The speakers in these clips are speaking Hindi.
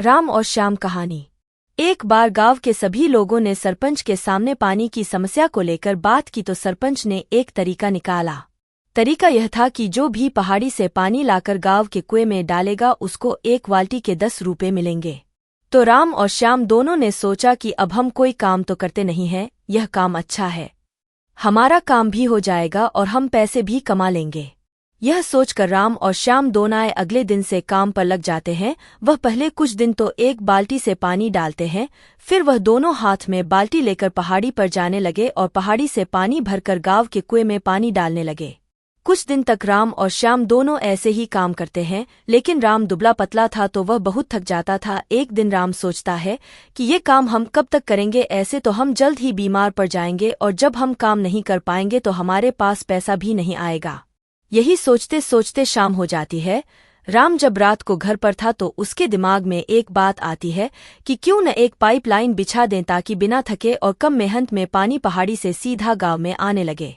राम और श्याम कहानी। एक बार गांव के सभी लोगों ने सरपंच के सामने पानी की समस्या को लेकर बात की तो सरपंच ने एक तरीका निकाला। तरीका यह था कि जो भी पहाड़ी से पानी लाकर गांव के कुएं में डालेगा उसको एक बाल्टी के 10 रुपये मिलेंगे। तो राम और श्याम दोनों ने सोचा कि अब हम कोई काम तो करते नहीं हैं, यह काम अच्छा है, हमारा काम भी हो जाएगा और हम पैसे भी कमा लेंगे। यह सोचकर राम और श्याम दोनों अगले दिन से काम पर लग जाते हैं। वह पहले कुछ दिन तो एक बाल्टी से पानी डालते हैं, फिर वह दोनों हाथ में बाल्टी लेकर पहाड़ी पर जाने लगे और पहाड़ी से पानी भरकर गांव के कुएं में पानी डालने लगे। कुछ दिन तक राम और श्याम दोनों ऐसे ही काम करते हैं, लेकिन राम दुबला पतला था तो वह बहुत थक जाता था। एक दिन राम सोचता है कि ये काम हम कब तक करेंगे, ऐसे तो हम जल्द ही बीमार पड़ जाएंगे और जब हम काम नहीं कर पाएंगे तो हमारे पास पैसा भी नहीं आएगा। यही सोचते सोचते शाम हो जाती है। राम जब रात को घर पर था तो उसके दिमाग में एक बात आती है कि क्यों न एक पाइपलाइन बिछा दें ताकि बिना थके और कम मेहनत में पानी पहाड़ी से सीधा गांव में आने लगे।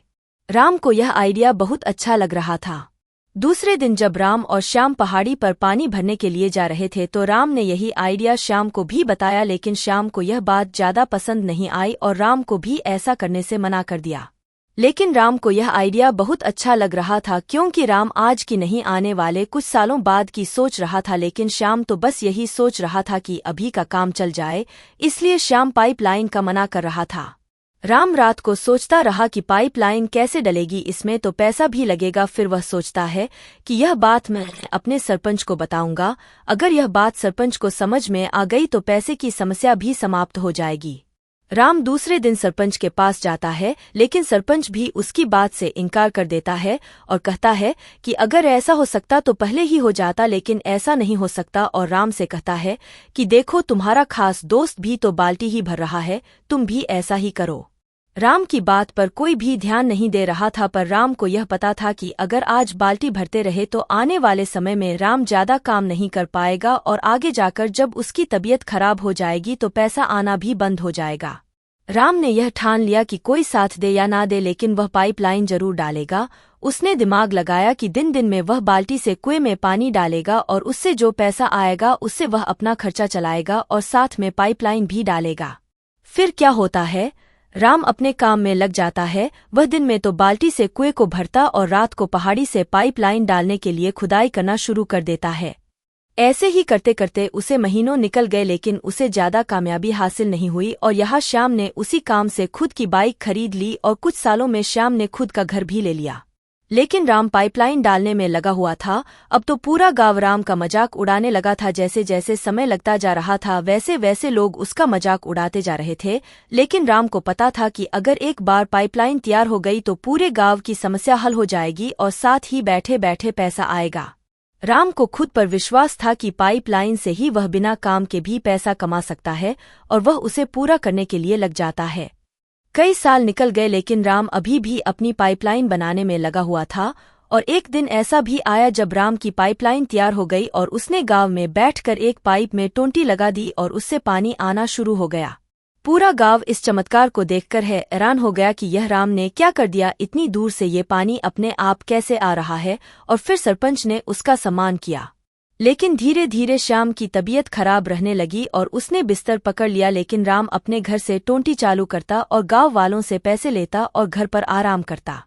राम को यह आइडिया बहुत अच्छा लग रहा था। दूसरे दिन जब राम और श्याम पहाड़ी पर पानी भरने के लिए जा रहे थे तो राम ने यही आइडिया श्याम को भी बताया, लेकिन श्याम को यह बात ज्यादा पसंद नहीं आई और राम को भी ऐसा करने से मना कर दिया। लेकिन राम को यह आइडिया बहुत अच्छा लग रहा था, क्योंकि राम आज की नहीं आने वाले कुछ सालों बाद की सोच रहा था। लेकिन श्याम तो बस यही सोच रहा था कि अभी का काम चल जाए, इसलिए श्याम पाइपलाइन का मना कर रहा था। राम रात को सोचता रहा कि पाइपलाइन कैसे डलेगी, इसमें तो पैसा भी लगेगा। फिर वह सोचता है कि यह बात मैं अपने सरपंच को बताऊंगा, अगर यह बात सरपंच को समझ में आ गई तो पैसे की समस्या भी समाप्त हो जाएगी। राम दूसरे दिन सरपंच के पास जाता है, लेकिन सरपंच भी उसकी बात से इनकार कर देता है और कहता है कि अगर ऐसा हो सकता तो पहले ही हो जाता, लेकिन ऐसा नहीं हो सकता। और राम से कहता है कि देखो, तुम्हारा खास दोस्त भी तो बाल्टी ही भर रहा है, तुम भी ऐसा ही करो। राम की बात पर कोई भी ध्यान नहीं दे रहा था, पर राम को यह पता था कि अगर आज बाल्टी भरते रहे तो आने वाले समय में राम ज्यादा काम नहीं कर पाएगा और आगे जाकर जब उसकी तबीयत खराब हो जाएगी तो पैसा आना भी बंद हो जाएगा। राम ने यह ठान लिया कि कोई साथ दे या ना दे, लेकिन वह पाइपलाइन जरूर डालेगा। उसने दिमाग लगाया कि दिन दिन में वह बाल्टी से कुएं में पानी डालेगा और उससे जो पैसा आएगा उससे वह अपना खर्चा चलाएगा और साथ में पाइपलाइन भी डालेगा। फिर क्या होता है, राम अपने काम में लग जाता है। वह दिन में तो बाल्टी से कुएं को भरता और रात को पहाड़ी से पाइपलाइन डालने के लिए खुदाई करना शुरू कर देता है। ऐसे ही करते करते उसे महीनों निकल गए, लेकिन उसे ज्यादा कामयाबी हासिल नहीं हुई और यहाँ श्याम ने उसी काम से खुद की बाइक खरीद ली और कुछ सालों में श्याम ने खुद का घर भी ले लिया। लेकिन राम पाइपलाइन डालने में लगा हुआ था। अब तो पूरा गांव राम का मजाक उड़ाने लगा था। जैसे जैसे समय लगता जा रहा था वैसे वैसे लोग उसका मजाक उड़ाते जा रहे थे, लेकिन राम को पता था कि अगर एक बार पाइपलाइन तैयार हो गई तो पूरे गांव की समस्या हल हो जाएगी और साथ ही बैठे बैठे पैसा आएगा। राम को खुद पर विश्वास था कि पाइपलाइन से ही वह बिना काम के भी पैसा कमा सकता है और वह उसे पूरा करने के लिए लग जाता है। कई साल निकल गए, लेकिन राम अभी भी अपनी पाइपलाइन बनाने में लगा हुआ था। और एक दिन ऐसा भी आया जब राम की पाइपलाइन तैयार हो गई और उसने गांव में बैठकर एक पाइप में टोंटी लगा दी और उससे पानी आना शुरू हो गया। पूरा गांव इस चमत्कार को देखकर हैरान हो गया कि यह राम ने क्या कर दिया, इतनी दूर से ये पानी अपने आप कैसे आ रहा है। और फिर सरपंच ने उसका सम्मान किया। लेकिन धीरे धीरे श्याम की तबीयत खराब रहने लगी और उसने बिस्तर पकड़ लिया। लेकिन राम अपने घर से टोंटी चालू करता और गांव वालों से पैसे लेता और घर पर आराम करता।